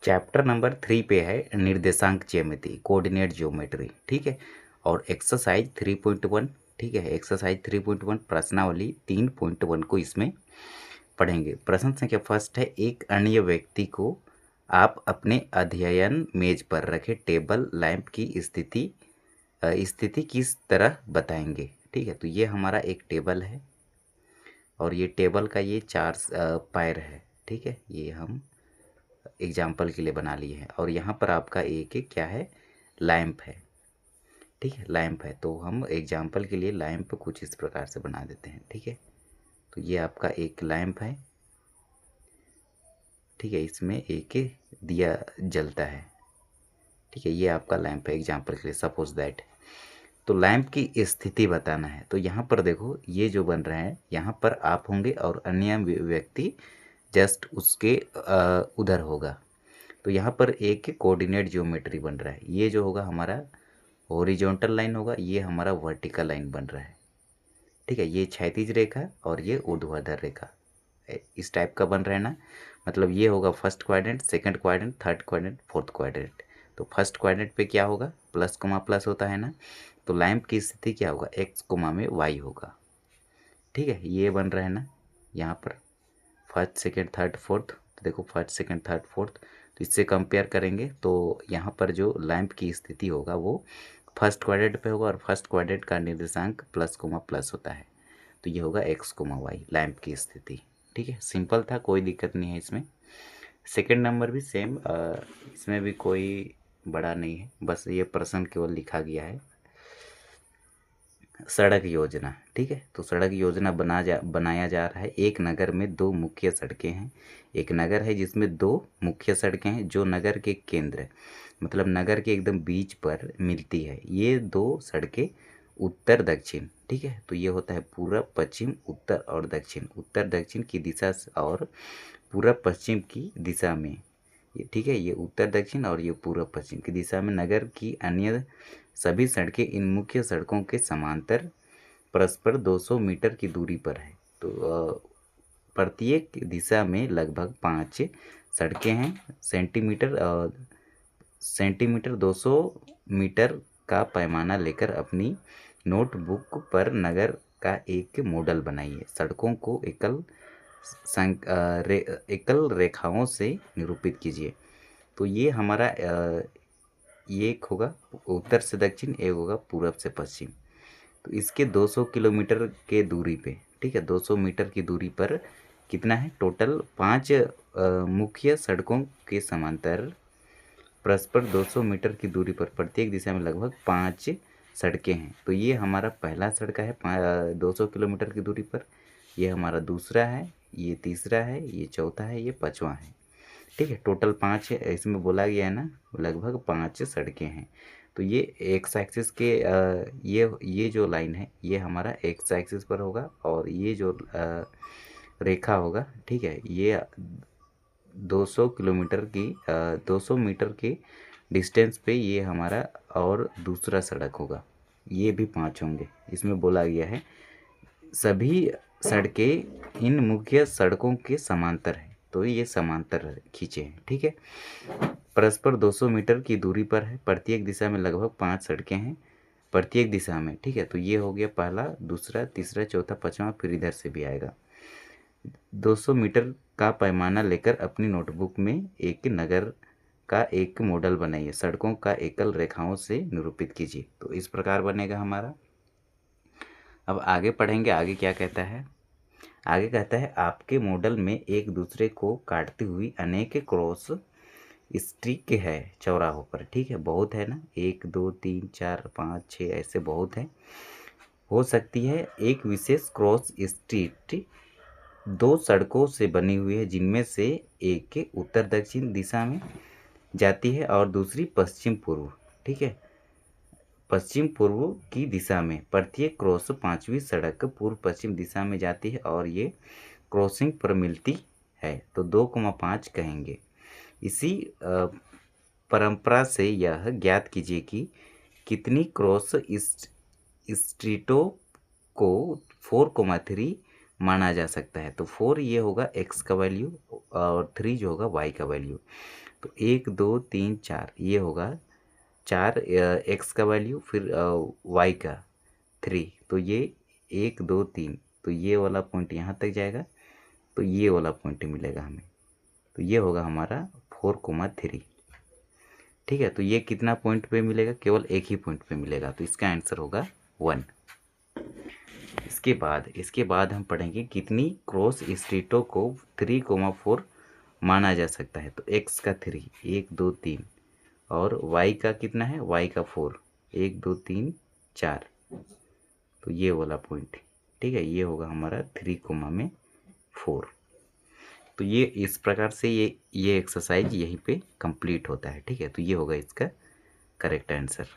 Chapter number 3 पे है निर्देशांक ज्यामिति, कोऑर्डिनेट ज्योमेट्री। ठीक है, और एक्सरसाइज 3.1। ठीक है, एक्सरसाइज 3.1 प्रश्नावली 3.1 को इसमें पढ़ेंगे। प्रश्न संख्या फर्स्ट है, एक अन्य व्यक्ति को आप अपने अध्ययन मेज पर रखे टेबल लैंप की स्थिति किस तरह बताएंगे। ठीक है, तो ये हमारा एक टेबल है और ये टेबल का ये 4 पैर है। ठीक है, ये हम एग्जाम्पल के लिए बना लिए हैं। और यहाँ पर आपका एक क्या है, लैंप है। ठीक है, लैंप है, तो हम एग्जाम्पल के लिए लैंप कुछ इस प्रकार से बना देते हैं। ठीक है, तो ये आपका एक लैंप है। ठीक है, इसमें एक दिया जलता है। ठीक है, ये आपका लैंप है एग्जाम्पल के लिए, सपोज दैट। तो लैंप की स्थिति बताना है, तो यहाँ पर देखो ये जो बन रहा है, यहाँ पर आप होंगे और अन्य व्यक्ति जस्ट उसके उधर होगा। तो यहाँ पर एक कोऑर्डिनेट ज्योमेट्री बन रहा है। ये जो होगा हमारा हॉरिजॉन्टल लाइन होगा, ये हमारा वर्टिकल लाइन बन रहा है। ठीक है, ये क्षैतिज रेखा और ये ऊर्ध्वाधर रेखा इस टाइप का बन रहा है ना। मतलब ये होगा first quadrant, second quadrant, third quadrant, fourth quadrant. तो फर्स्ट क्वाड्रेंट पे क्या होगा, प्लस कोमा प्लस होता है ना। तो लैंप की स्थिति क्या होगा, एक्स कोमा में वाई होगा। ठीक है, ये बन रहा है ना यहाँ पर फर्स्ट सेकंड थर्ड फोर्थ। तो देखो फर्स्ट सेकंड थर्ड फोर्थ, तो इससे कंपेयर करेंगे तो यहाँ पर जो लैंप की स्थिति होगा वो फर्स्ट क्वाड्रेंट पे होगा और फर्स्ट क्वाड्रेंट का निर्देशांक प्लस कोमा प्लस होता है। तो ये होगा एक्स कोमा वाई लैंप की स्थिति। ठीक है, सिंपल था, कोई दिक्कत नहीं है इसमें। सेकंड नंबर भी सेम, इसमें भी कोई बड़ा नहीं है, बस ये प्रश्न केवल लिखा गया है। सड़क योजना। ठीक है, तो सड़क योजना बनाया जा रहा है। एक नगर में दो मुख्य सड़कें हैं। एक नगर है जिसमें दो मुख्य सड़कें हैं जो नगर के केंद्र, मतलब नगर के एकदम बीच पर मिलती है। ये दो सड़कें उत्तर दक्षिण। ठीक है, तो ये होता है पूरब पश्चिम उत्तर और दक्षिण, उत्तर दक्षिण की दिशा और पूरब पश्चिम की दिशा में। ये ठीक है, ये उत्तर दक्षिण और ये पूर्व पश्चिम की दिशा में नगर की अन्य सभी सड़कें इन मुख्य सड़कों के समांतर परस्पर 200 मीटर की दूरी पर है। तो प्रत्येक दिशा में लगभग 5 सड़कें हैं। सेंटीमीटर 200 मीटर का पैमाना लेकर अपनी नोटबुक पर नगर का एक मॉडल बनाइए। सड़कों को एकल रेखाओं से निरूपित कीजिए। तो ये हमारा ये एक होगा उत्तर से दक्षिण, एक होगा पूरब से पश्चिम। तो इसके 200 किलोमीटर के दूरी पे, ठीक है, 200 मीटर की दूरी पर कितना है टोटल, 5 मुख्य सड़कों के समांतर परस्पर 200 मीटर की दूरी पर प्रत्येक दिशा में लगभग 5 सड़कें हैं। तो ये हमारा पहला सड़क है 200 किलोमीटर की दूरी पर, ये हमारा दूसरा है, ये तीसरा है, ये चौथा है, ये पाँचवा है। ठीक है, टोटल 5 है, इसमें बोला गया है ना लगभग 5 सड़कें हैं। तो ये एक्स एक्सिस के ये जो लाइन है ये हमारा एक्स एक्सिस पर होगा और ये जो रेखा होगा, ठीक है, ये 200 किलोमीटर की 200 मीटर के डिस्टेंस पे ये हमारा और दूसरा सड़क होगा। ये भी 5 होंगे। इसमें बोला गया है सभी सड़कें इन मुख्य सड़कों के समांतर है, तो ये समांतर खींचे हैं। ठीक है, परस्पर 200 मीटर की दूरी पर है, प्रत्येक दिशा में लगभग 5 सड़कें हैं प्रत्येक दिशा में। ठीक है, तो ये हो गया पहला, दूसरा, तीसरा, चौथा, पाँचवा, फिर इधर से भी आएगा। 200 मीटर का पैमाना लेकर अपनी नोटबुक में एक नगर का एक मॉडल बनाइए। सड़कों का एकल रेखाओं से निरूपित कीजिए। तो इस प्रकार बनेगा हमारा। अब आगे पढ़ेंगे, आगे क्या कहता है। आगे कहता है आपके मॉडल में एक दूसरे को काटती हुई अनेक क्रॉस स्ट्रिक है चौराहों पर। ठीक है, बहुत है ना, 1 2 3 4 5 6 ऐसे बहुत है। हो सकती है एक विशेष क्रॉस स्ट्रीट दो सड़कों से बनी हुई है जिनमें से एक उत्तर दक्षिण दिशा में जाती है और दूसरी पश्चिम पूर्व। ठीक है, पश्चिम पूर्व की दिशा में। प्रत्येक क्रॉस 5वीं सड़क पूर्व पश्चिम दिशा में जाती है और ये क्रॉसिंग पर मिलती है, तो 2,5 कहेंगे। इसी परंपरा से यह ज्ञात कीजिए कि कितनी क्रॉस स्ट्रीटों को 4,3 माना जा सकता है। तो 4 ये होगा x का वैल्यू और 3 जो होगा y का वैल्यू। तो 1 2 3 4 ये होगा 4 x का वैल्यू, फिर y का 3, तो ये 1 2 3, तो ये वाला पॉइंट यहाँ तक जाएगा, तो ये वाला पॉइंट मिलेगा हमें। तो ये होगा हमारा 4,3। ठीक है, तो ये कितना पॉइंट पे मिलेगा? केवल एक ही पॉइंट पे मिलेगा, तो इसका आंसर होगा 1। इसके बाद हम पढ़ेंगे कितनी क्रॉस स्ट्रीटों को 3,4 माना जा सकता है। तो x का 3 1 2 3 और y का कितना है? y का 4 1 2 3 4, तो ये वाला पॉइंट। ठीक है, ये होगा हमारा 3,4। तो ये इस प्रकार से ये एक्सरसाइज यहीं पे कंप्लीट होता है। ठीक है, तो ये होगा इसका करेक्ट आंसर।